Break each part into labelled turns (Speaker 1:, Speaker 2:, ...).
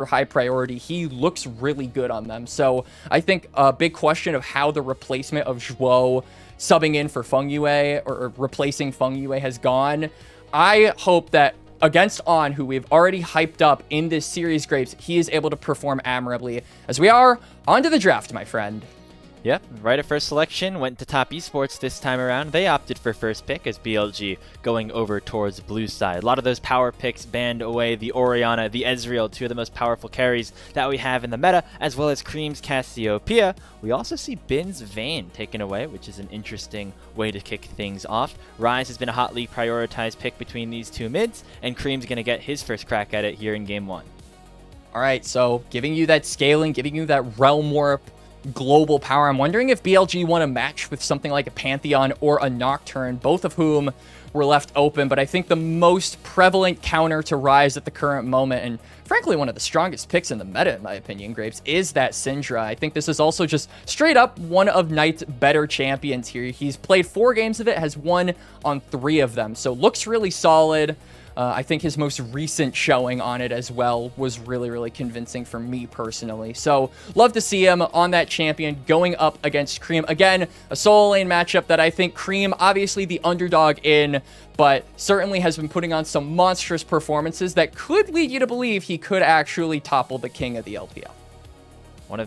Speaker 1: high priority, he looks really good on them. So I think a big question of how the replacement of Zhuo subbing in for Fengyue or replacing Fengyue has gone. I hope that against On, who we've already hyped up in this series, Grapes, he is able to perform admirably. As we are on to the draft, my friend.
Speaker 2: Yep, right at first selection, went to Top Esports this time around. They opted for first pick as BLG going over towards blue side. A lot of those power picks banned away the Orianna, the Ezreal, two of the most powerful carries that we have in the meta, as well as Creme's Cassiopeia. We also see Bin's Vayne taken away, which is an interesting way to kick things off. Ryze has been a hotly prioritized pick between these two mids, and Creme's going to get his first crack at it here in Game 1.
Speaker 1: All right, so giving you that scaling, giving you that Realm Warp, global power. I'm wondering if BLG want to match with something like a Pantheon or a Nocturne, both of whom were left open, but I think the most prevalent counter to Ryze at the current moment, and frankly one of the strongest picks in the meta in my opinion, Grapes, is that Syndra. I think this is also just straight up one of Knight's better champions here. He's played 4 games of it, has won on 3 of them, so looks really solid. I think his most recent showing on it as well was really, really convincing for me personally. So love to see him on that champion going up against Creme. Again, a solo lane matchup that I think Creme, obviously the underdog in, but certainly has been putting on some monstrous performances that could lead you to believe he could actually topple the king of the LPL.
Speaker 2: One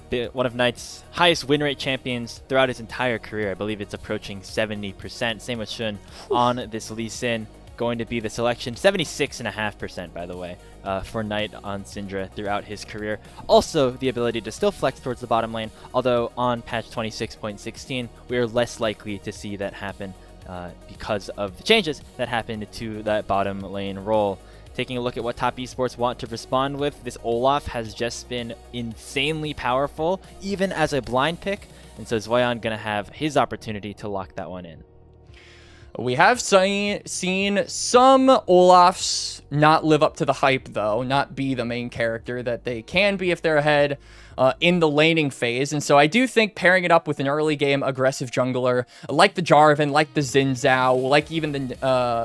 Speaker 2: of Knight's highest win rate champions throughout his entire career. I believe it's approaching 70%. Same with Shun on this Lee Sin. Going to be the selection, 76.5% by the way, for Knight on Syndra throughout his career. Also the ability to still flex towards the bottom lane, although on patch 26.16 we are less likely to see that happen because of the changes that happened to that bottom lane role. Taking a look at what Top Esports want to respond with, this Olaf has just been insanely powerful, even as a blind pick, and so Zuian gonna have his opportunity to lock that one in.
Speaker 1: We have seen some Olafs not live up to the hype, though, not be the main character that they can be if they're ahead in the laning phase. And so I do think pairing it up with an early game aggressive jungler, like the Jarvan, like the Xin Zhao,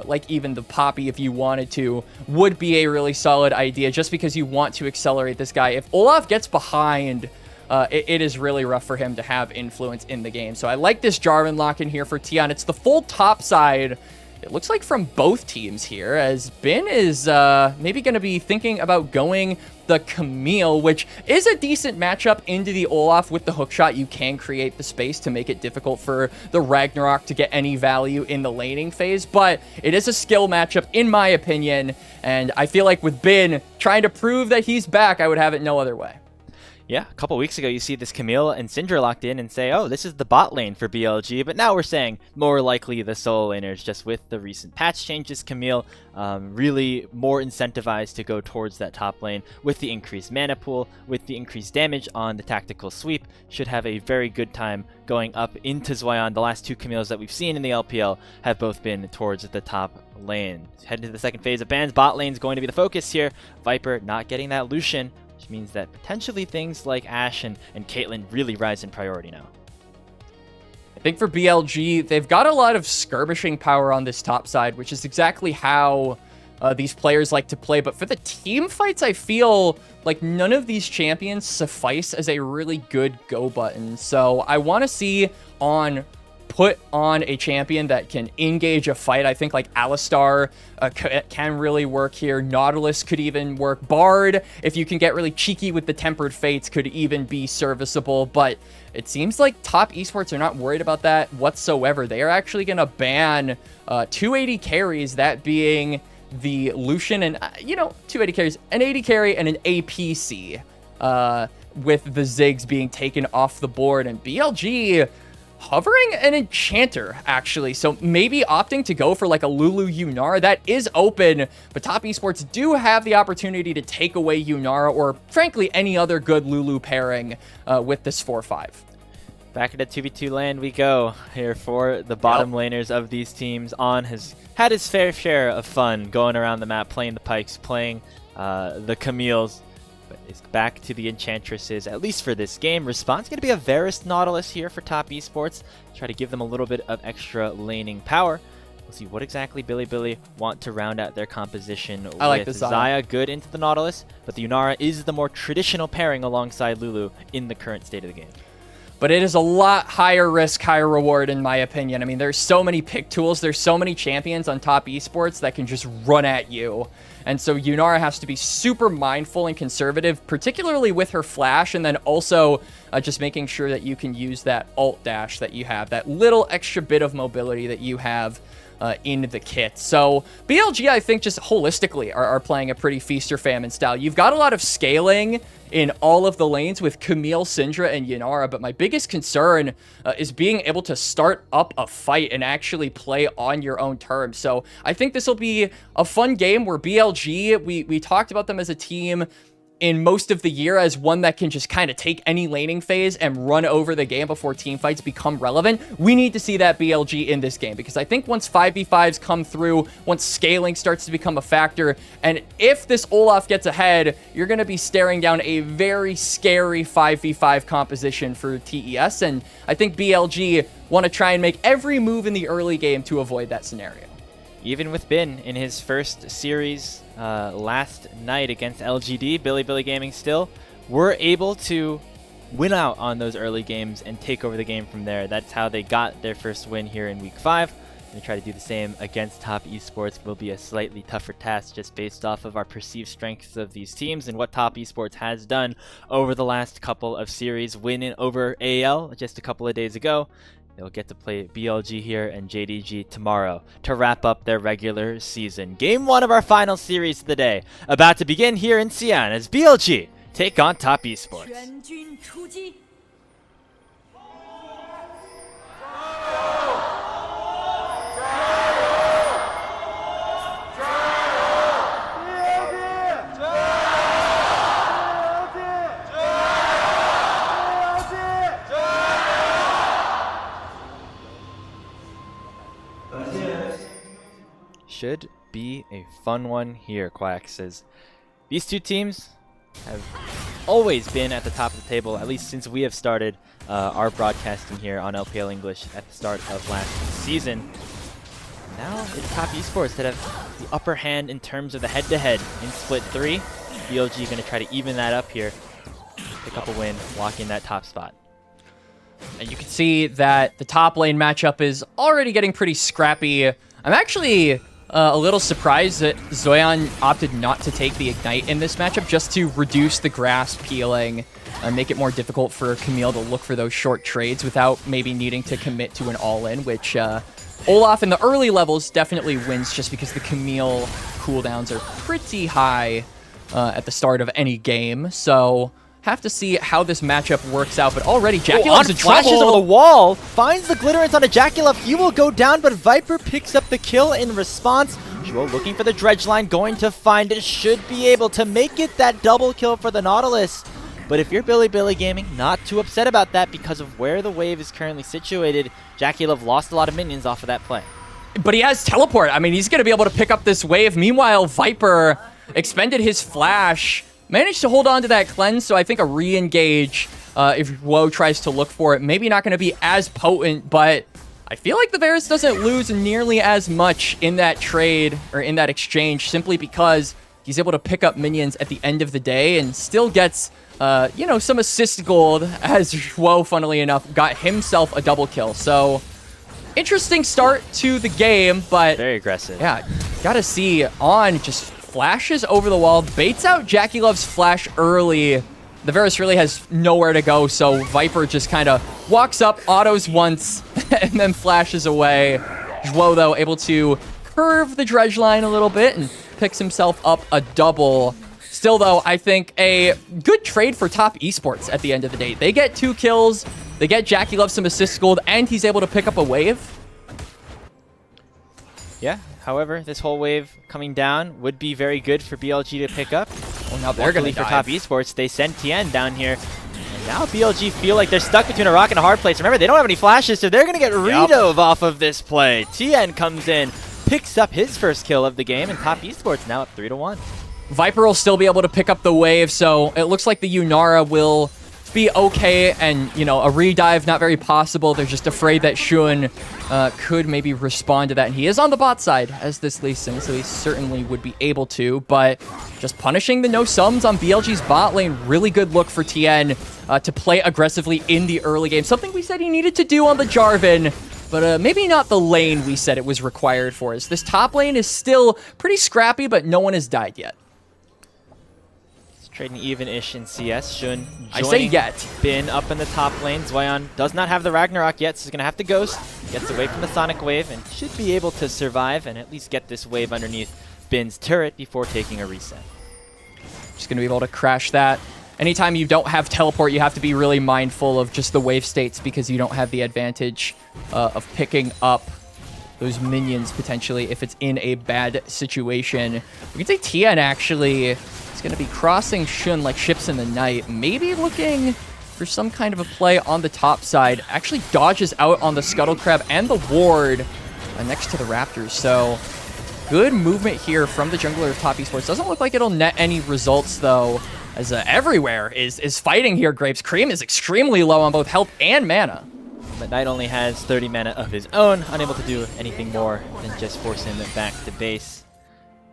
Speaker 1: like even the Poppy if you wanted to, would be a really solid idea just because you want to accelerate this guy. If Olaf gets behind, it is really rough for him to have influence in the game. So I like this Jarvan lock in here for Tian. It's the full top side, it looks like, from both teams here, as Bin is maybe going to be thinking about going the Camille, which is a decent matchup into the Olaf. With the hookshot, you can create the space to make it difficult for the Ragnarok to get any value in the laning phase, but it is a skill matchup in my opinion, and I feel like with Bin trying to prove that he's back, I would have it no other way.
Speaker 2: Yeah, a couple weeks ago, you see this Camille and Syndra locked in and say, oh, this is the bot lane for BLG, but now we're saying more likely the solo laners, just with the recent patch changes. Camille really more incentivized to go towards that top lane with the increased mana pool, with the increased damage on the tactical sweep. Should have a very good time going up into Zuian. The last 2 Camilles that we've seen in the LPL have both been towards the top lane. Heading to the second phase of bans, bot lane's going to be the focus here. Viper not getting that Lucian, which means that potentially things like Ashe and Caitlyn really rise in priority now.
Speaker 1: I think for BLG, they've got a lot of skirmishing power on this top side, which is exactly how these players like to play. But for the team fights, I feel like none of these champions suffice as a really good go button. So I want to see On put on a champion that can engage a fight. I think like Alistar can really work here. Nautilus could even work. Bard, if you can get really cheeky with the Tempered Fates, could even be serviceable. But it seems like Top Esports are not worried about that whatsoever. They are actually going to ban 280 carries, that being the Lucian and, 280 carries, an 80 carry and an APC, with the Ziggs being taken off the board. And BLG hovering an Enchanter, actually. So maybe opting to go for like a Lulu Yunara. That is open, but Top Esports do have the opportunity to take away Yunara, or frankly any other good Lulu pairing with this 4-5.
Speaker 2: Back into 2v2 land we go here for the bottom laners of these teams. On has had his fair share of fun going around the map, playing the Pikes, playing the Camille's, but is back to the Enchantresses, at least for this game. Response going to be a Varus Nautilus here for Top Esports. Try to give them a little bit of extra laning power. We'll see what exactly Bilibili want to round out their composition
Speaker 1: I like
Speaker 2: with
Speaker 1: the
Speaker 2: Xayah good into the Nautilus, but the Yunara is the more traditional pairing alongside Lulu in the current state of the game.
Speaker 1: But it is a lot higher risk, higher reward, in my opinion. I mean, there's so many pick tools. There's so many champions on top esports that can just run at you. And so Yunara has to be super mindful and conservative, particularly with her flash, and then also just making sure that you can use that alt dash that you have, that little extra bit of mobility that you have in the kit. So BLG, I think, just holistically are playing a pretty feast or famine style. You've got a lot of scaling in all of the lanes with Camille, Syndra, and Yunara, but my biggest concern is being able to start up a fight and actually play on your own terms. So I think this will be a fun game where BLG, we talked about them as a team in most of the year as one that can just kind of take any laning phase and run over the game before team fights become relevant. We need to see that BLG in this game, because I think once 5v5s come through, once scaling starts to become a factor, and if this Olaf gets ahead, you're going to be staring down a very scary 5v5 composition for TES, and I think BLG want to try and make every move in the early game to avoid that scenario.
Speaker 2: Even with Bin in his first series last night against LGD, Bilibili Gaming still were able to win out on those early games and take over the game from there. That's how they got their first win here in Week 5. And try to do the same against Top Esports will be a slightly tougher task just based off of our perceived strengths of these teams and what Top Esports has done over the last couple of series, winning over AL just a couple of days ago. They'll get to play BLG here and JDG tomorrow to wrap up their regular season. Game 1 of our final series of the day about to begin here in Tian as BLG take on Top Esports. Should be a fun one here, Quax says. These two teams have always been at the top of the table, at least since we have started our broadcasting here on LPL English at the start of last season. Now it's Top Esports that have the upper hand in terms of the head-to-head in Split 3. BLG going to try to even that up here, pick up a win, lock in that top spot.
Speaker 1: And you can see that the top lane matchup is already getting pretty scrappy. I'm actually a little surprised that Zuian opted not to take the Ignite in this matchup, just to reduce the grass peeling and make it more difficult for Camille to look for those short trades without maybe needing to commit to an all-in, which Olaf in the early levels definitely wins just because the Camille cooldowns are pretty high at the start of any game. So have to see how this matchup works out, but already JackeyLove's in trouble.
Speaker 2: Flashes over the wall, finds the glitterance on a JackeyLove. He will go down, but Viper picks up the kill in response. Zhuo looking for the dredge line, going to find it. Should be able to make it that double kill for the Nautilus. But if you're Bilibili Gaming, not too upset about that because of where the wave is currently situated. JackeyLove lost a lot of minions off of that play.
Speaker 1: But he has teleport. I mean, he's going to be able to pick up this wave. Meanwhile, Viper expended his flash, managed to hold on to that cleanse, so I think a re-engage, if Woe tries to look for it, maybe not going to be as potent, but I feel like the Varus doesn't lose nearly as much in that trade, or in that exchange, simply because he's able to pick up minions at the end of the day and still gets, you know, some assist gold, as Woe, funnily enough, got himself a double kill. So, interesting start to the game, but
Speaker 2: very aggressive.
Speaker 1: Yeah, gotta see On just flashes over the wall, baits out JackeyLove's flash early. The Varus really has nowhere to go, so Viper just kind of walks up, autos once, and then flashes away. Zhuo, though, able to curve the dredge line a little bit and picks himself up a double. Still, though, I think a good trade for Top Esports at the end of the day. They get 2 kills, they get JackeyLove some assist gold, and he's able to pick up a wave.
Speaker 2: Yeah, however, this whole wave coming down would be very good for BLG to pick up.
Speaker 1: Well, now they're going to
Speaker 2: for Top Esports, they send Tian down here. And now BLG feel like they're stuck between a rock and a hard place. Remember, they don't have any flashes, so they're going to get redove off of this play. Tian comes in, picks up his first kill of the game, and Top Esports now up 3-1.
Speaker 1: Viper will still be able to pick up the wave, so it looks like the Yunara will be okay, and, you know, a redive not very possible. They're just afraid that Shun could maybe respond to that. And he is on the bot side as this Lee Sin, so he certainly would be able to, but just punishing the no sums on BLG's bot lane. Really good look for Tian to play aggressively in the early game. Something we said he needed to do on the Jarvan, but maybe not the lane we said it was required for. As this top lane is still pretty scrappy, but no one has died yet.
Speaker 2: Trading even-ish in CS. Shun
Speaker 1: I say yet.
Speaker 2: Bin up in the top lane. Zuian does not have the Ragnarok yet, so he's going to have to Ghost. Gets away from the Sonic Wave and should be able to survive and at least get this wave underneath Bin's turret before taking a reset.
Speaker 1: Just going to be able to crash that. Anytime you don't have teleport, you have to be really mindful of just the wave states because you don't have the advantage of picking up those minions potentially if it's in a bad situation. We can say Tian actually is going to be crossing Shun like ships in the night, maybe looking for some kind of a play on the top side. Actually dodges out on the Scuttle Crab and the ward next to the Raptors. So good movement here from the jungler of Top Esports. Doesn't look like it'll net any results though, as everywhere is fighting here. Grapes. Creme is extremely low on both health and mana.
Speaker 2: But Knight only has 30 mana of his own, unable to do anything more than just force him back to base.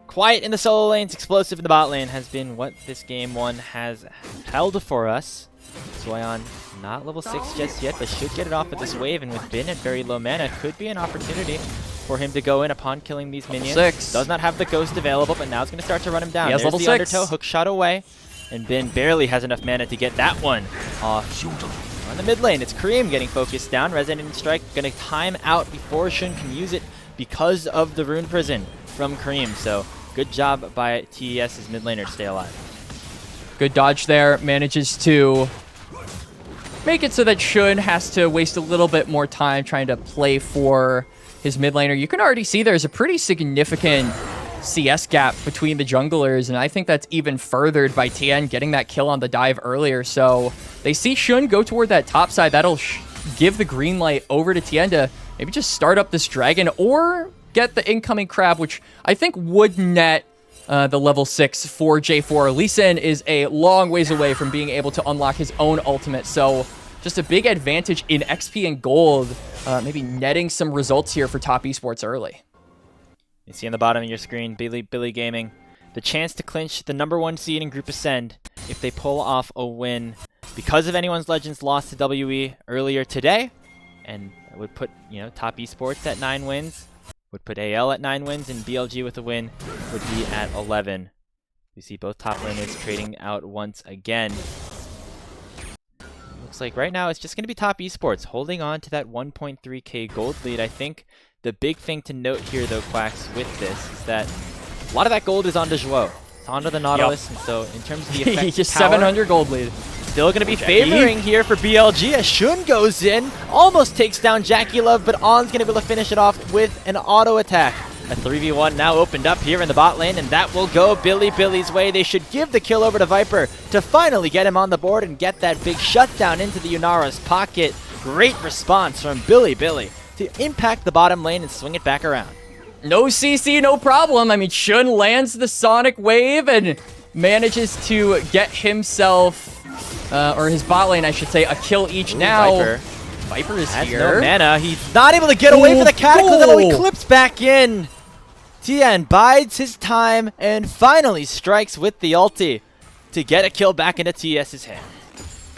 Speaker 2: Quiet in the solo lanes, explosive in the bot lane has been what this game 1 has held for us. Zuian not level 6 just yet, but should get it off with this wave, and with Bin at very low mana, could be an opportunity for him to go in upon killing these minions. Does not have the Ghost available, but now it's going to start to run him down.
Speaker 1: He has
Speaker 2: There's
Speaker 1: level
Speaker 2: the
Speaker 1: 6.
Speaker 2: Undertow, hook shot away, and Bin barely has enough mana to get that one off. On the mid lane, it's Creme getting focused down. Resident Strike going to time out before Shun can use it because of the Rune Prison from Creme. So good job by TES's mid laner to stay alive.
Speaker 1: Good dodge there. Manages to make it so that Shun has to waste a little bit more time trying to play for his mid laner. You can already see there's a pretty significant CS gap between the junglers, and I think that's even furthered by Tian getting that kill on the dive earlier. So they see Shun go toward that top side. That'll give the green light over to Tian to maybe just start up this dragon or get the incoming crab, which I think would net the level 6 for J4. Lee Sin is a long ways away from being able to unlock his own ultimate, so just a big advantage in XP and gold, maybe netting some results here for Top Esports early.
Speaker 2: You see on the bottom of your screen, Bilibili Gaming, the chance to clinch the #1 seed in Group Ascend if they pull off a win because of anyone's Legends loss to WE earlier today, and it would put, you know, Top Esports at 9 wins, would put AL at 9 wins, and BLG with a win would be at 11. You see both top laners trading out once again. Looks like right now it's just going to be Top Esports holding on to that 1.3k gold lead. I think the big thing to note here, though, Quax, with this is that a lot of that gold is on Joao. It's onto the Nautilus, and so in terms of the effect
Speaker 1: just
Speaker 2: power,
Speaker 1: 700 gold lead.
Speaker 2: Still going to be favoring here for BLG as Shun goes in, almost takes down JackeyLove, but On's going to be able to finish it off with an auto attack. A 3v1 now opened up here in the bot lane, and that will go Bilibili's way. They should give the kill over to Viper to finally get him on the board and get that big shutdown into the Yunara's pocket. Great response from Bilibili to impact the bottom lane and swing it back around.
Speaker 1: No CC, no problem. I mean, Shun lands the Sonic Wave and manages to get himself, or his bot lane, I should say, a kill each.
Speaker 2: Ooh,
Speaker 1: now. Viper is
Speaker 2: has
Speaker 1: here.
Speaker 2: No mana. He's not able to get away from the Cataclysm. Oh, he clips back in. Tian bides his time and finally strikes with the ulti to get a kill back into TS's hand.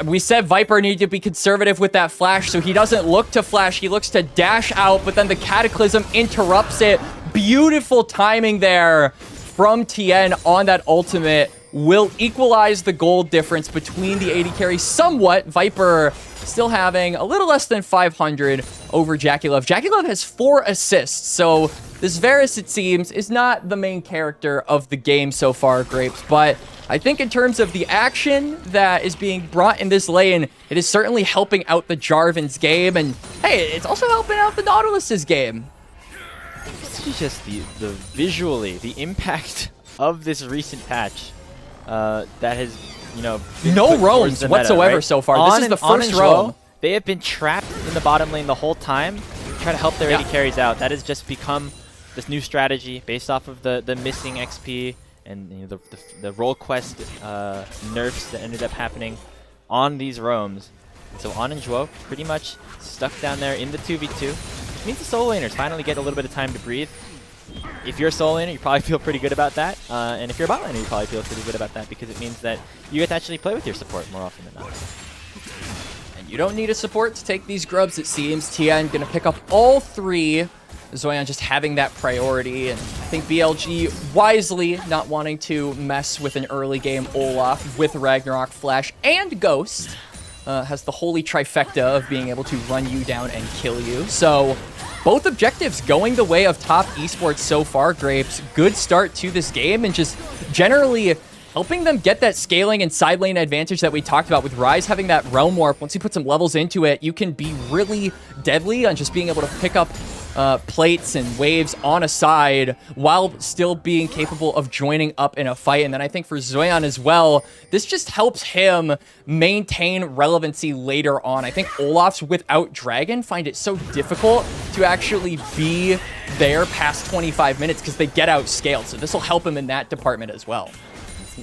Speaker 1: We said Viper needed to be conservative with that flash, so he doesn't look to flash. He looks to dash out, but then the Cataclysm interrupts it. Beautiful timing there from Tian on that ultimate. Will equalize the gold difference between the AD carries somewhat. Viper still having a little less than 500 over JackeyLove. JackeyLove has 4 assists, so this Varus, it seems, is not the main character of the game so far, Grapes, but I think in terms of the action that is being brought in this lane, it is certainly helping out the Jarvan's game, and hey, it's also helping out the Nautilus's game.
Speaker 2: This is just the visually, the impact of this recent patch that has, you know,
Speaker 1: no roams whatsoever
Speaker 2: right?
Speaker 1: so far. This is the first roam.
Speaker 2: They have been trapped in the bottom lane the whole time, try to help their AD carries out. That has just become this new strategy based off of the missing XP and, you know, the role quest nerfs that ended up happening on these roams. So On and Zhuo pretty much stuck down there in the 2v2, which means the solo laners finally get a little bit of time to breathe. If you're a solo laner, you probably feel pretty good about that. And if you're a bot laner, you probably feel pretty good about that because it means that you get to actually play with your support more often than not.
Speaker 1: And you don't need a support to take these grubs, it seems. Tian going to pick up all 3. Zuian just having that priority, and I think BLG wisely not wanting to mess with an early game Olaf with Ragnarok, Flash, and Ghost. Has the holy trifecta of being able to run you down and kill you. So both objectives going the way of top esports so far, Grapes. Good start to this game, and just generally helping them get that scaling and side lane advantage that we talked about with Ryze having that Realm Warp. Once you put some levels into it, you can be really deadly on just being able to pick up plates and waves on a side while still being capable of joining up in a fight. And then I think for Zuian as well, this just helps him maintain relevancy later on. I think Olafs without Dragon find it so difficult to actually be there past 25 minutes because they get outscaled. So this will help him in that department as well.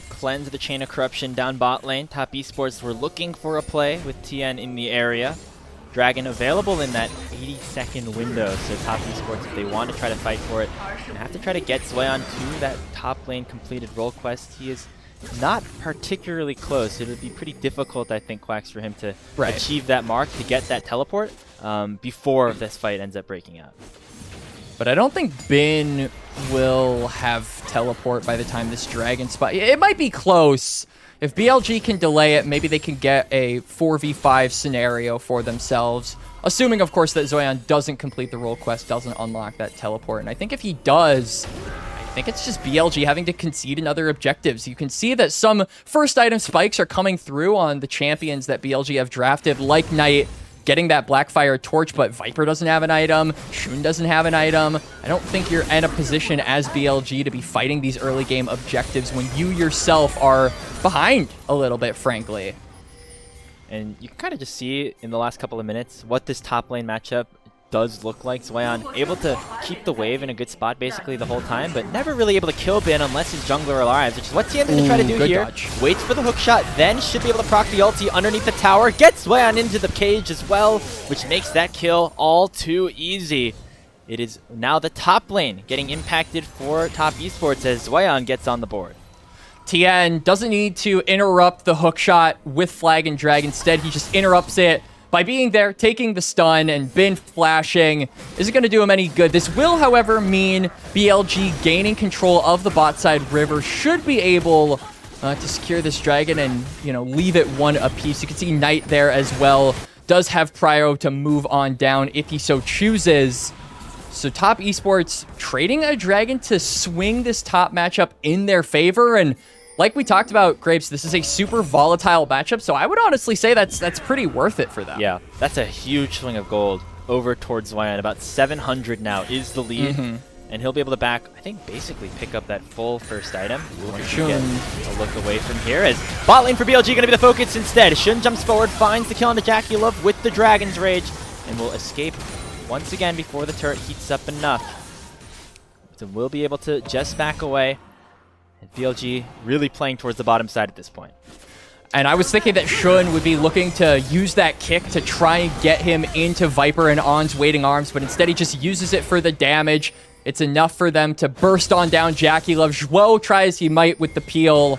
Speaker 2: Cleanse the chain of corruption down bot lane. Top Esports were looking for a play with Tian in the area. Dragon available in that 80-second window, so Top Esports, if they want to try to fight for it, and have to try to get Zuian to that top lane completed role quest. He is not particularly close. It would be pretty difficult, I think, Quax, for him to achieve that mark, to get that teleport before this fight ends up breaking out.
Speaker 1: But I don't think Bin will have teleport by the time this Dragon spot. It might be close. If BLG can delay it, maybe they can get a 4v5 scenario for themselves. Assuming, of course, that Zuian doesn't complete the role quest, doesn't unlock that teleport. And I think if he does, I think it's just BLG having to concede another objectives. You can see that some first item spikes are coming through on the champions that BLG have drafted, like Knight, getting that Blackfire torch, but Viper doesn't have an item, Shun doesn't have an item. I don't think you're in a position as BLG to be fighting these early game objectives when you yourself are behind a little bit, frankly.
Speaker 2: And you can kind of just see in the last couple of minutes what this top lane matchup does look like. Zuian able to keep the wave in a good spot basically the whole time, but never really able to kill Bin unless his jungler arrives, which is what Tian's going to try to do here.
Speaker 1: Dodge.
Speaker 2: Waits for the hook shot, then should be able to proc the ulti underneath the tower, gets Zuian into the cage as well, which makes that kill all too easy. It is now the top lane getting impacted for Top Esports as Zuian gets on the board.
Speaker 1: Tian doesn't need to interrupt the hook shot with Flag and Drag. Instead, he just interrupts it by being there, taking the stun, and Bin flashing. Isn't going to do him any good. This will, however, mean BLG gaining control of the bot side river. Should be able to secure this dragon and, you know, leave it one apiece. You can see Knight there as well. Does have prio to move on down if he so chooses. So Top Esports trading a dragon to swing this top matchup in their favor. And like we talked about, Grapes, this is a super volatile matchup, so I would honestly say that's pretty worth it for them.
Speaker 2: Yeah, that's a huge swing of gold over towards Zuian. About 700 now is the lead, and he'll be able to back, I think, basically pick up that full first item. Get a look away from here as bot lane for BLG going to be the focus instead. Shun jumps forward, finds the kill on the JackeyLove with the Dragon's Rage, and will escape once again before the turret heats up enough. So we'll be able to just back away. BLG really playing towards the bottom side at this point.
Speaker 1: And I was thinking that Shun would be looking to use that kick to try and get him into Viper and On's waiting arms, but instead he just uses it for the damage. It's enough for them to burst on down JackeyLove. Zhuo tries he might with the peel.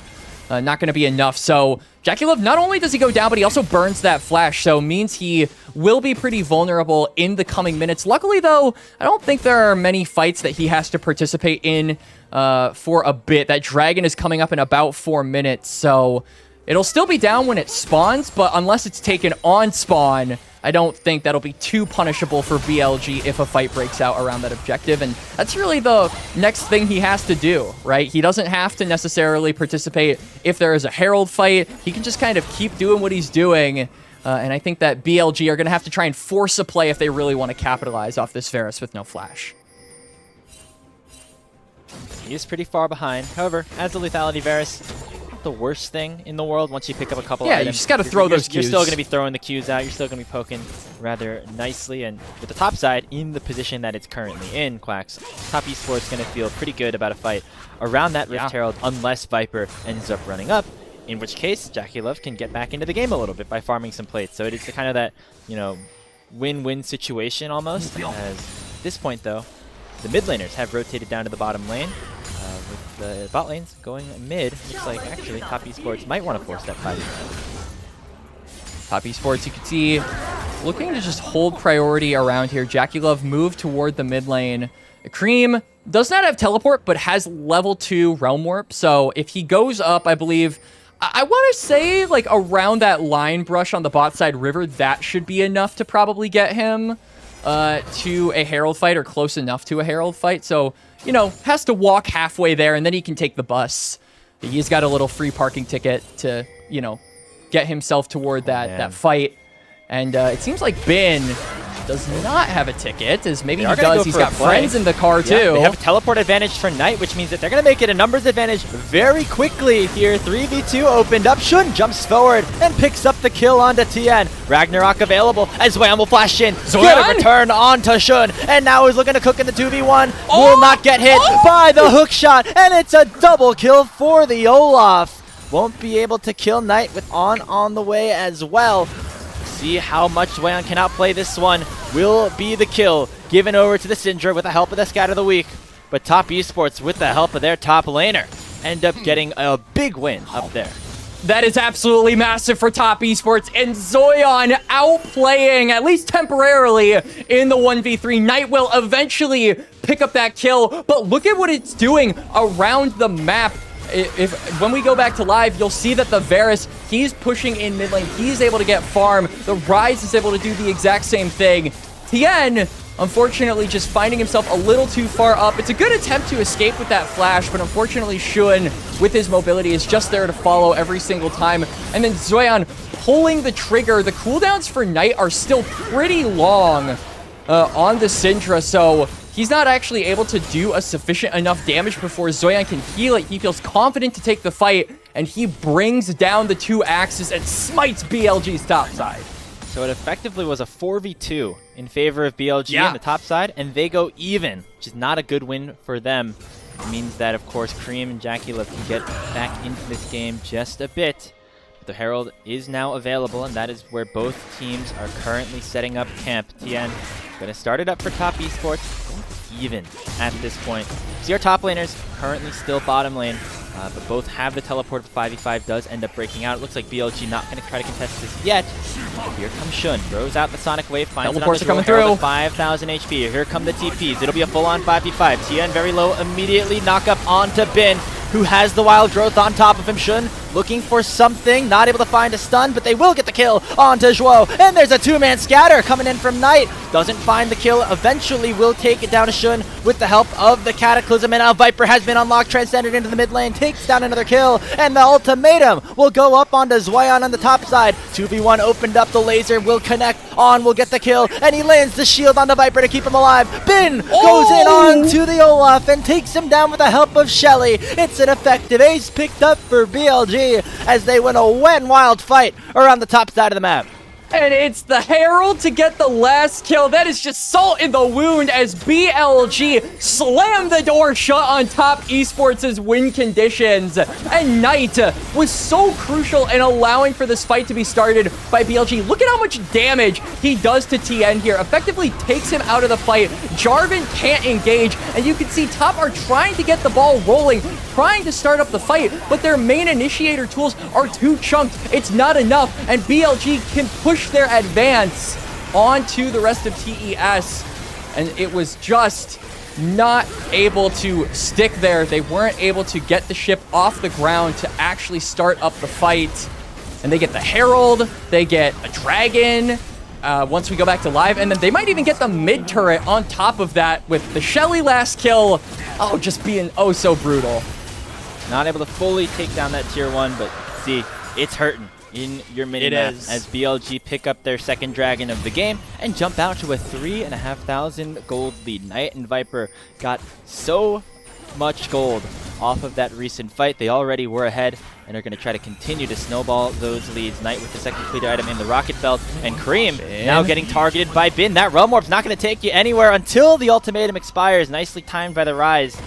Speaker 1: Not going to be enough. So JackeyLove, not only does he go down, but he also burns that flash. So means he will be pretty vulnerable in the coming minutes. Luckily, though, I don't think there are many fights that he has to participate in for a bit. That dragon is coming up in about 4 minutes. So it'll still be down when it spawns, but unless it's taken on spawn, I don't think that'll be too punishable for BLG if a fight breaks out around that objective. And that's really the next thing he has to do, right? He doesn't have to necessarily participate if there is a Herald fight. He can just kind of keep doing what he's doing. And I think that BLG are going to have to try and force a play if they really want to capitalize off this Varus with no flash.
Speaker 2: He is pretty far behind. However, as the lethality Varus, the worst thing in the world once you pick up a couple of items.
Speaker 1: Yeah, you just got to throw those Qs.
Speaker 2: You're still going to be throwing the Qs out. You're still going to be poking rather nicely. And with the top side in the position that it's currently in, Quax, Top Esports going to feel pretty good about a fight around that Rift Herald unless Viper ends up running up. in which case JackeyLove can get back into the game a little bit by farming some plates. So it is the kind of that, you know, win-win situation almost. As at this point though, the mid laners have rotated down to the bottom lane. With the bot lanes going mid, looks like actually Top Esports might want to force that 5v5.
Speaker 1: Top Esports, you can see, looking to just hold priority around here. JackeyLove moved toward the mid lane. Creme does not have teleport, but has level 2 Realm Warp. So if he goes up, I believe, I want to say like around that line brush on the bot side river, that should be enough to probably get him to a Herald fight, or close enough to a Herald fight. So, you know, has to walk halfway there, and then he can take the bus. He's got a little free parking ticket to, you know, get himself toward that fight. And it seems like Bin does not have a ticket, as maybe he does. He's got friends in the car too.
Speaker 2: They have a teleport advantage for Knight, which means that they're going to make it a numbers advantage very quickly here. 3v2 opened up. Shun jumps forward and picks up the kill onto Tian. Ragnarok available as Zuian will flash in. Get a return onto Shun, and now he's looking to cook in the 2v1. Will not get hit by the hook shot, and it's a double kill for the Olaf. Won't be able to kill Knight with on the way as well. See how much Zuian can outplay this one. Will be the kill given over to the Syndra with the help of the Scat of the Week. But Top Esports, with the help of their top laner, end up getting a big win up there.
Speaker 1: That is absolutely massive for Top Esports, and Zuian outplaying, at least temporarily, in the 1v3. Knight will eventually pick up that kill, but look at what it's doing around the map. When we go back to live, you'll see that the Varus, he's pushing in mid lane. He's able to get farm. The Ryze is able to do the exact same thing. Tian, unfortunately, just finding himself a little too far up. It's a good attempt to escape with that flash, but unfortunately, Shun, with his mobility, is just there to follow every single time. And then Zuian pulling the trigger. The cooldowns for Knight are still pretty long on the Syndra, so he's not actually able to do a sufficient enough damage before Zuian can heal it. He feels confident to take the fight, and he brings down the 2 axes and smites BLG's top side.
Speaker 2: So it effectively was a 4v2 in favor of BLG on the top side, and they go even, which is not a good win for them. It means that, of course, Creme and JackeyLove can get back into this game just a bit. The Herald is now available, and that is where both teams are currently setting up camp. Tian going to start it up for Top Esports, even at this point. See, our top laners currently still bottom lane, but both have the teleport. 5v5 does end up breaking out. It looks like BLG not going to try to contest this yet. Here comes Shun, throws out the Sonic Wave, finds
Speaker 1: teleports
Speaker 2: it on the
Speaker 1: coming through.
Speaker 2: 5,000 HP. Here come the TPs. It'll be a full-on 5v5. Tian very low, immediately knock up onto Bin, who has the Wild Growth on top of him. Shun looking for something, not able to find a stun, but they will get the kill onto Zhuo. And there's a 2-man scatter coming in from Knight. Doesn't find the kill, eventually will take it down to Shun with the help of the Cataclysm, and now Viper has been unlocked, transcended into the mid lane, takes down another kill, and the ultimatum will go up onto Zuian on the top side. 2v1 opened up, the laser will connect, on will get the kill, and he lands the shield on the Viper to keep him alive. Bin goes in on to the Olaf and takes him down with the help of Shelly. It's an effective ace picked up for BLG as they win a wet and wild fight around the top side of the map.
Speaker 1: And it's the Herald to get the last kill. That is just salt in the wound as BLG slammed the door shut on Top Esports' win conditions. And Knight was so crucial in allowing for this fight to be started by BLG. Look at how much damage he does to Tian here. Effectively takes him out of the fight. Jarvan can't engage, and you can see Top are trying to get the ball rolling, trying to start up the fight, but their main initiator tools are too chunked. It's not enough, and BLG can push their advance onto the rest of TES, and it was just not able to stick there. They weren't able to get the ship off the ground to actually start up the fight, and they get the Herald, they get a Dragon once we go back to live, and then they might even get the mid turret on top of that with the Shelly last kill. Oh, just being oh so brutal.
Speaker 2: Not able to fully take down that tier 1, but see, it's hurting in your mini-map as BLG pick up their second dragon of the game and jump out to a 3,500 gold lead. Knight and Viper got so much gold off of that recent fight. They already were ahead and are going to try to continue to snowball those leads. Knight with the second completed item in the rocket belt, and Creme now getting targeted by Bin. That Realm Warp's not going to take you anywhere until the ultimatum expires. Nicely timed by the Ryze,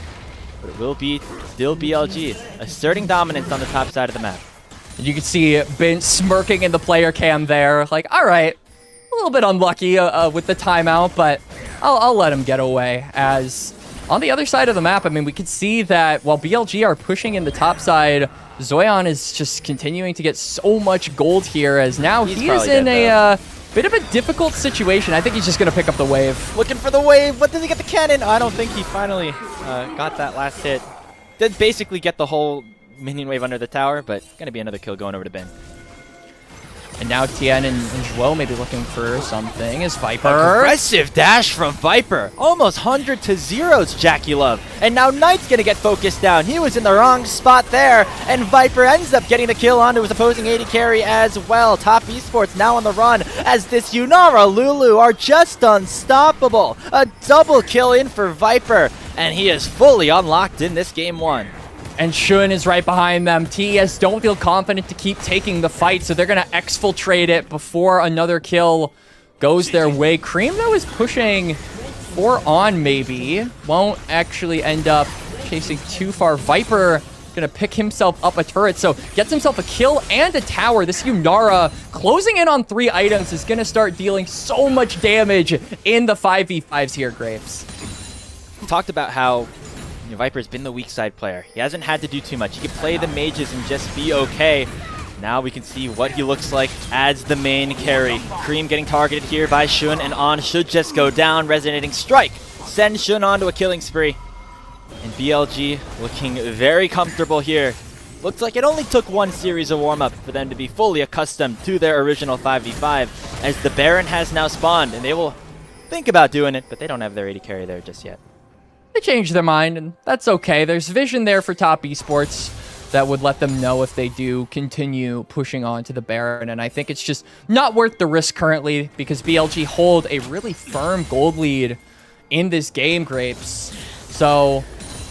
Speaker 2: but it will be still BLG asserting dominance on the top side of the map.
Speaker 1: You can see Ben smirking in the player cam there. Like, all right, a little bit unlucky with the timeout, but I'll let him get away. As on the other side of the map, I mean, we could see that while BLG are pushing in the top side, Zuian is just continuing to get so much gold here, as now he is in a bit of a difficult situation. I think he's just going to pick up the wave.
Speaker 2: Looking for the wave. What does he get the cannon? I don't think he finally got that last hit. Did basically get the whole minion wave under the tower, but going to be another kill going over to Ben.
Speaker 1: And now Tian and Joel may be looking for something as Viper.
Speaker 2: Aggressive dash from Viper. Almost 100 to 0's JackeyLove. And now Knight's going to get focused down. He was in the wrong spot there. And Viper ends up getting the kill onto his opposing AD carry as well. Top Esports now on the run as this Yunara Lulu are just unstoppable. A double kill in for Viper. And he is fully unlocked in this game 1.
Speaker 1: And Shun is right behind them. TES don't feel confident to keep taking the fight, so they're going to exfiltrate it before another kill goes their way. Creme, though, is pushing 4 on, maybe. Won't actually end up chasing too far. Viper going to pick himself up a turret, so gets himself a kill and a tower. This Yunara closing in on 3 items is going to start dealing so much damage in the 5v5s here, Graves.
Speaker 2: We talked about how Viper's been the weak side player. He hasn't had to do too much. He can play the mages and just be okay. Now we can see what he looks like as the main carry. Creme getting targeted here by Shun, and On should just go down. Resonating strike. Send Shun on to a killing spree. And BLG looking very comfortable here. Looks like it only took 1 series of warm-up for them to be fully accustomed to their original 5v5, as the Baron has now spawned, and they will think about doing it, but they don't have their AD carry there just yet.
Speaker 1: They changed their mind, and that's okay. There's vision there for Top Esports that would let them know if they do continue pushing on to the Baron, and I think it's just not worth the risk currently because BLG hold a really firm gold lead in this game, Grapes. So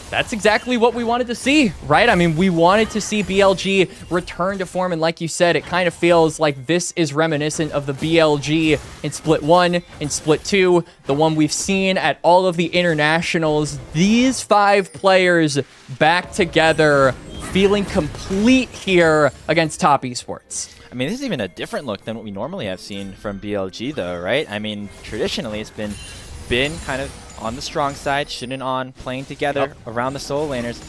Speaker 1: that's exactly what we wanted to see, right? I mean, we wanted to see BLG return to form, and like you said, it kind of feels like this is reminiscent of the BLG in Split 1, in Split 2, the one we've seen at all of the internationals. These 5 players back together, feeling complete here against Top Esports.
Speaker 2: I mean, this is even a different look than what we normally have seen from BLG, though, right? I mean, traditionally, it's been kind of on the strong side, Shin and On playing together around the solo laners.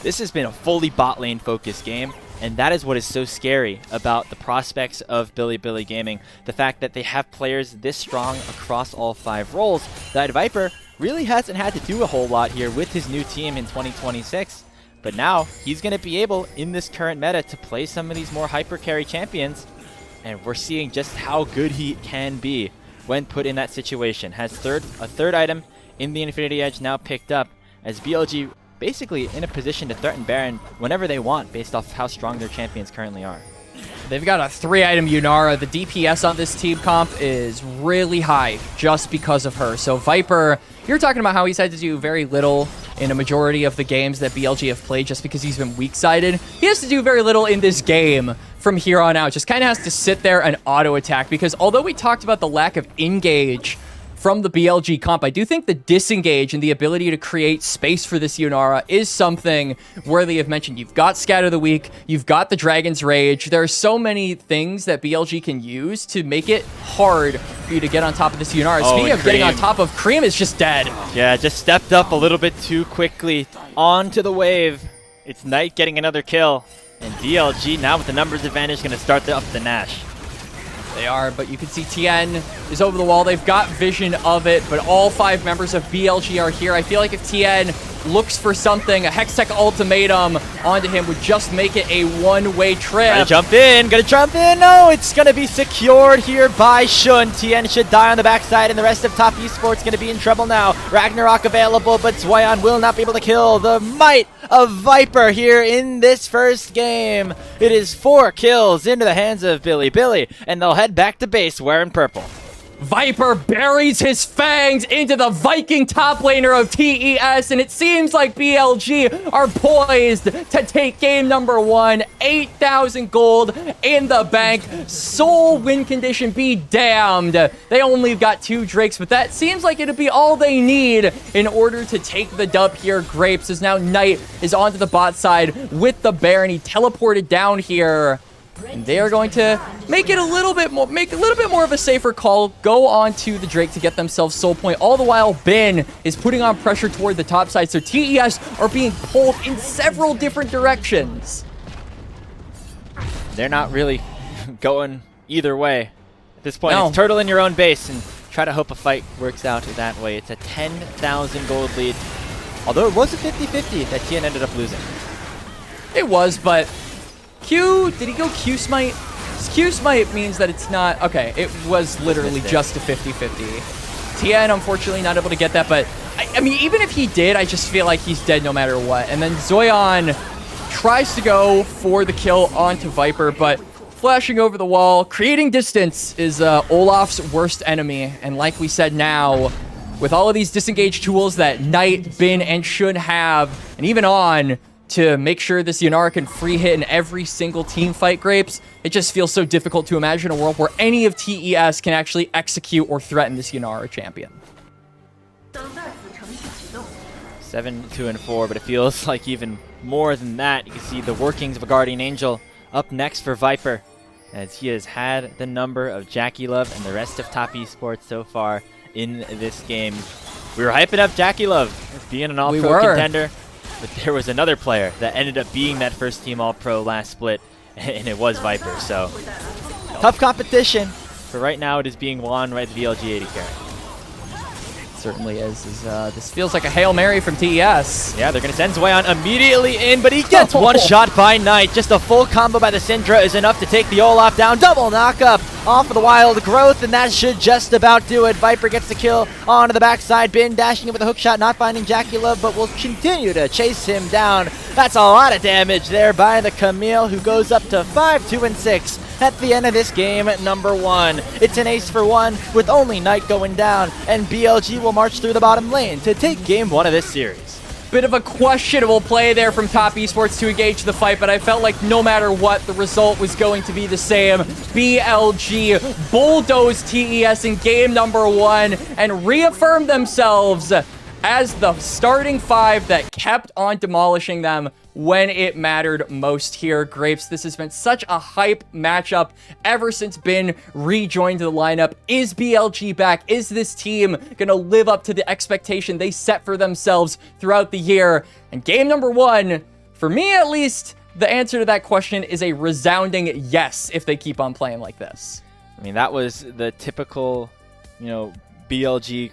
Speaker 2: This has been a fully bot lane focused game, and that is what is so scary about the prospects of Bilibili Gaming. The fact that they have players this strong across all 5 roles, that Viper really hasn't had to do a whole lot here with his new team in 2026. But now, he's going to be able, in this current meta, to play some of these more hyper carry champions, and we're seeing just how good he can be when put in that situation. Has a third item in the Infinity Edge now picked up, as BLG basically in a position to threaten Baron whenever they want based off how strong their champions currently are.
Speaker 1: They've got a 3-item Yunara. The DPS on this team comp is really high just because of her. So Viper, you're talking about how he's had to do very little in a majority of the games that BLG have played just because he's been weak-sided. He has to do very little in this game from here on out. Just kind of has to sit there and auto-attack, because although we talked about the lack of engage from the BLG comp, I do think the disengage and the ability to create space for this Yunara is something worthy of mention. You've got Scatter the Weak, you've got the Dragon's Rage. There are so many things that BLG can use to make it hard for you to get on top of this Yunara. Speaking of getting on top of, Creme is just dead. Yeah,
Speaker 2: just stepped up a little bit too quickly onto the wave. It's Knight getting another kill, and BLG now with the numbers advantage going to start up the Nash.
Speaker 1: They are, but you can see Tian is over the wall. They've got vision of it, but all 5 members of BLG are here. I feel like if Tian looks for something, a Hextech ultimatum onto him would just make it a one-way trip.
Speaker 2: Gotta jump in, no, it's gonna be secured here by Shun. Tian should die on the backside, and the rest of Top Esports gonna be in trouble now. Ragnarok available, but Zuian will not be able to kill the might of Viper here in this first game. It is 4 kills into the hands of Bilibili, and they'll head back to base wearing purple.
Speaker 1: Viper buries his fangs into the Viking top laner of TES, and it seems like BLG are poised to take game number 1. 8,000 gold in the bank. Soul win condition be damned. They only got 2 Drakes, but that seems like it'd be all they need in order to take the dub here. Grapes, as now Knight is onto the bot side with the Baron. He teleported down here And they are going to make it a little bit more of a safer call. Go on to the Drake to get themselves soul point. All the while, Ben is putting on pressure toward the top side. So TES are being pulled in several different directions.
Speaker 2: They're not really going either way. At this point,
Speaker 1: No.
Speaker 2: it's turtle in your own base and try to hope a fight works out that way. It's a 10,000 gold lead. Although it was a 50-50 that Tian ended up losing.
Speaker 1: It was, but Q, did he go Q smite? Q smite means that it's not, okay, it was literally just a 50-50. Tian, unfortunately, not able to get that, but I mean, even if he did, I just feel like he's dead no matter what. And then Zuian tries to go for the kill onto Viper, but flashing over the wall, creating distance is Olaf's worst enemy. And like we said now, with all of these disengaged tools that Knight, Bin, and Shun have, and even on, to make sure this Yanara can free hit in every single team fight, Grapes, it just feels so difficult to imagine a world where any of TES can actually execute or threaten this Yanara champion.
Speaker 2: 7-2-4, but it feels like even more than that. You can see the workings of a Guardian Angel up next for Viper, as he has had the number of JackeyLove and the rest of top esports so far in this game. We were hyping up JackeyLove as being an all-pro contender, but there was another player that ended up being that first team all-pro last split, and it was Viper. So tough competition, but right now it is being won by the BLG 80 carry.
Speaker 1: Certainly is. This feels like a Hail Mary from TES.
Speaker 2: Yeah, they're going to send Zuian immediately in, but he gets one shot by Knight. Just a full combo by the Syndra is enough to take the Olaf down. Double knockup off of the Wild Growth, and that should just about do it. Viper gets the kill onto the backside. Bin dashing in with a hook shot, not finding JackeyLove, but will continue to chase him down. That's a lot of damage there by the Camille, who goes up to 5-2-6. At the end of this game at number 1. It's an ace for 1 with only Knight going down, and BLG will march through the bottom lane to take game 1 of this series.
Speaker 1: Bit of a questionable play there from Top Esports to engage the fight, but I felt like no matter what, the result was going to be the same. BLG bulldozed TES in game number 1 and reaffirmed themselves as the starting 5 that kept on demolishing them when it mattered most here. Grapes, this has been such a hype matchup ever since Bin rejoined the lineup. Is BLG back? Is this team gonna live up to the expectation they set for themselves throughout the year? And game number 1, for me at least, the answer to that question is a resounding yes if they keep on playing like this.
Speaker 2: I mean, that was the typical, BLG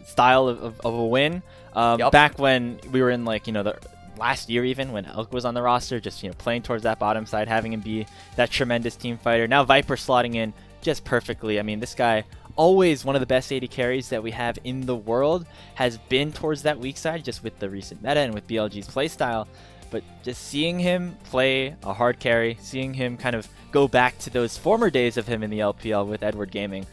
Speaker 2: style of a win. Back when we were in the last year, even when Elk was on the roster, just playing towards that bottom side, having him be that tremendous team fighter. Now Viper slotting in just perfectly. I mean, this guy, always one of the best AD carries that we have in the world, has been towards that weak side just with the recent meta and with BLG's playstyle. But just seeing him play a hard carry, seeing him kind of go back to those former days of him in the LPL with Edward Gaming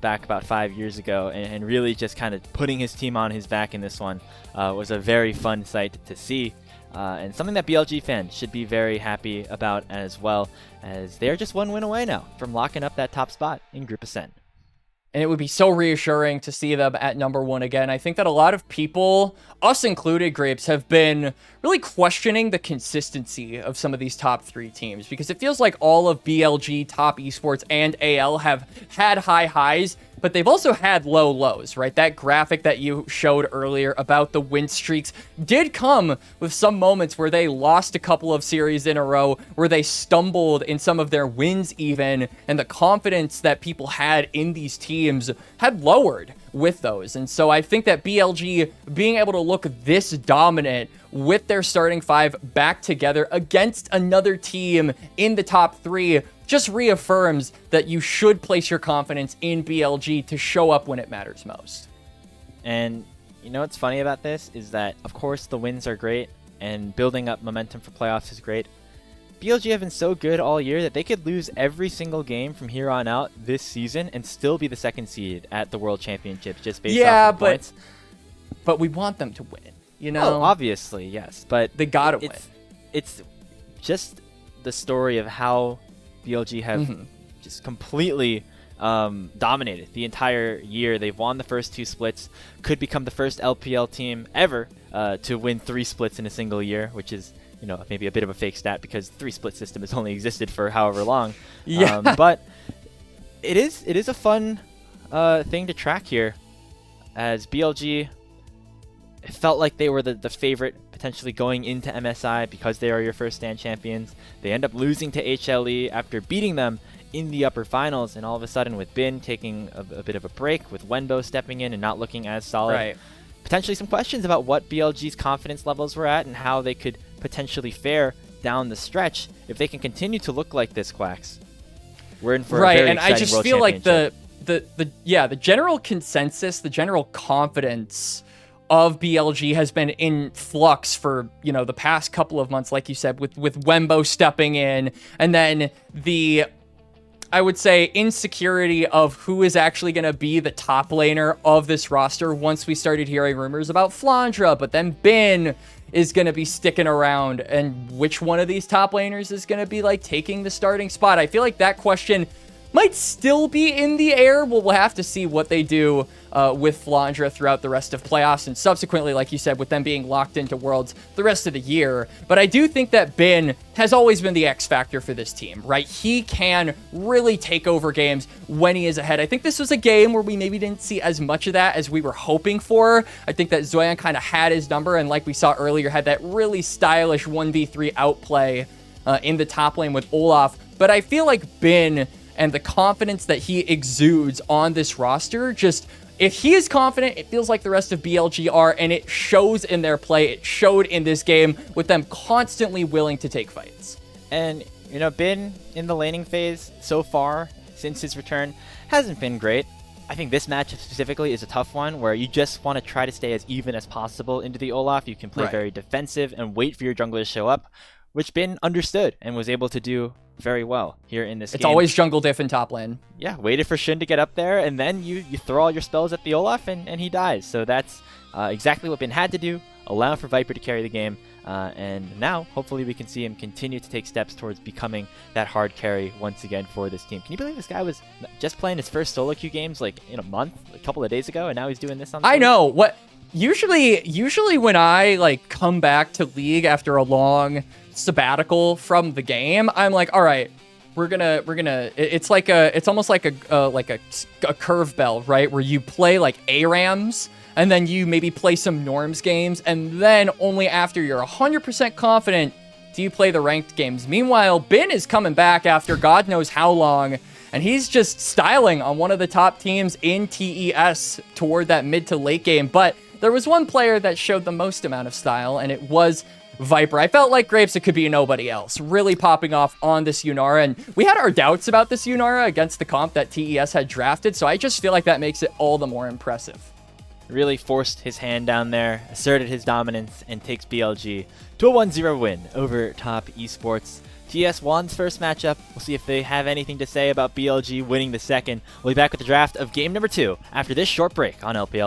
Speaker 2: back about 5 years ago, and really just kind of putting his team on his back in this one was a very fun sight to see. And something that BLG fans should be very happy about as well, as they're just one win away now from locking up that top spot in Group Ascent.
Speaker 1: And it would be so reassuring to see them at number 1 again. I think that a lot of people, us included, Grapes, have been really questioning the consistency of some of these top 3 teams, because it feels like all of BLG, Top Esports, and AL have had high highs, but they've also had low lows, right? That graphic that you showed earlier about the win streaks did come with some moments where they lost a couple of series in a row, where they stumbled in some of their wins even, and the confidence that people had in these teams had lowered with those. And so I think that BLG being able to look this dominant with their starting 5 back together against another team in the top 3 just reaffirms that you should place your confidence in BLG to show up when it matters most.
Speaker 2: And what's funny about this is that, of course, the wins are great and building up momentum for playoffs is great. BLG have been so good all year that they could lose every single game from here on out this season and still be the 2nd seed at the World Championships just based off of points.
Speaker 1: But we want them to win,
Speaker 2: Oh, obviously, yes. But
Speaker 1: they gotta win.
Speaker 2: It's just the story of how BLG have just completely dominated the entire year. They've won the first 2 splits, could become the first LPL team ever to win 3 splits in a single year, which is you know, maybe a bit of a fake stat because 3-split system has only existed for however long.
Speaker 1: Yeah.
Speaker 2: But it is a fun thing to track here, as BLG, it felt like they were the favorite potentially going into MSI because they are your first stand champions. They end up losing to HLE after beating them in the upper finals, and all of a sudden with Bin taking a bit of a break, with Wenbo stepping in and not looking as solid.
Speaker 1: Right.
Speaker 2: Potentially some questions about what BLG's confidence levels were at and how they could potentially fare down the stretch if they can continue to look like this, Quax. We're in for a very
Speaker 1: and I
Speaker 2: exciting
Speaker 1: just
Speaker 2: World
Speaker 1: feel like
Speaker 2: Championship.
Speaker 1: the general consensus, the general confidence of BLG has been in flux for, you know, the past couple of months, like you said, with Wenbo stepping in, and then the, I would say, insecurity of who is actually going to be the top laner of this roster once we started hearing rumors about Flandra, but then Bin is going to be sticking around, and which one of these top laners is going to be like taking the starting spot. I feel like that question might still be in the air. We'll have to see what they do with Flandra throughout the rest of playoffs, and subsequently, like you said, with them being locked into Worlds the rest of the year. But I do think that Bin has always been the X factor for this team, right? He can really take over games when he is ahead. I think this was a game where we maybe didn't see as much of that as we were hoping for. I think that Zuian kind of had his number, and like we saw earlier, had that really stylish 1v3 outplay in the top lane with Olaf. But I feel like Bin and the confidence that he exudes on this roster, just, if he is confident, it feels like the rest of BLG are, and it shows in their play. It showed in this game with them constantly willing to take fights.
Speaker 2: And, you know, Bin in the laning phase so far since his return hasn't been great. I think this matchup specifically is a tough one where you just want to try to stay as even as possible into the Olaf. You can play very defensive and wait for your jungler to show up, which Bin understood and was able to do very well here in this game.
Speaker 1: It's always jungle diff in top lane.
Speaker 2: Yeah, waited for Shin to get up there, and then you throw all your spells at the Olaf, and he dies. So that's exactly what Bin had to do, allow for Viper to carry the game, and now hopefully we can see him continue to take steps towards becoming that hard carry once again for this team. Can you believe this guy was just playing his first solo queue games like in a month, a couple of days ago, and now he's doing this on the
Speaker 1: I know. What usually when I like come back to League after a long sabbatical from the game, I'm like, all right, we're gonna it's almost like a curve bell, right, where you play like ARAMs, and then you maybe play some norms games, and then only after you're 100% confident do you play the ranked games. Meanwhile, Bin is coming back after God knows how long, and he's just styling on one of the top teams in TES toward that mid to late game. But there was one player that showed the most amount of style, and it was Viper. I felt like Grapes, it could be nobody else, really popping off on this Yunara, and we had our doubts about this Yunara against the comp that TES had drafted, so I just feel like that makes it all the more impressive.
Speaker 2: Really forced his hand down there, asserted his dominance, and takes BLG to a 1-0 win over top Esports. TS won's first matchup. We'll see if they have anything to say about BLG winning the second. We'll be back with the draft of game number 2 after this short break on LPL.